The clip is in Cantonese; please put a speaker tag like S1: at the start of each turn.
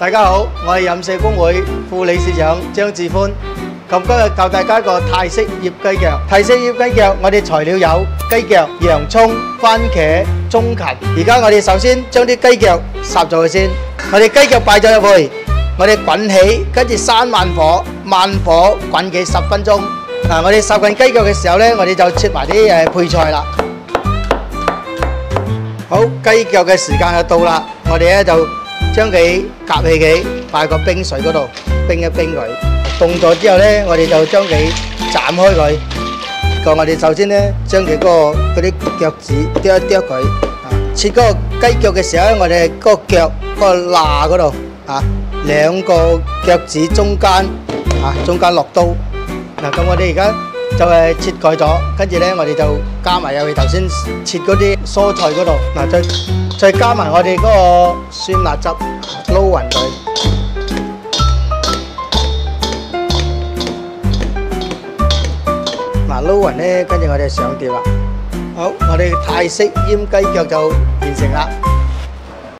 S1: 大家好，我係飲食公會副理事長張志歡。咁今日教大家一個泰式醃雞腳。泰式醃雞腳，我哋材料有雞腳、洋葱、番茄、中芹。而家我哋首先將啲雞腳烚咗佢先。我哋雞腳擺咗入去，我哋滾起，跟住閂慢火滾幾10分鐘。我哋烚緊雞腳嘅時候呢，我哋就切埋啲配菜啦。好，雞腳嘅時間就到啦，我哋咧就將佢夾起佢，擺個冰水嗰度冰一冰佢。凍咗之後咧，我哋就將佢斬開佢。咁我哋首先咧將佢嗰啲腳趾剁一剁佢。切嗰個雞腳嘅時候咧，我哋嗰個腳嗰個罅嗰度兩個腳趾中間落刀。咁我哋而家就係切開咗，跟住咧我哋就加埋入去頭先切嗰啲蔬菜嗰度。再加埋我哋嗰個酸辣汁，撈勻佢。撈勻咧，跟住我哋上碟啦。好，我哋泰式醃雞腳就完成啦。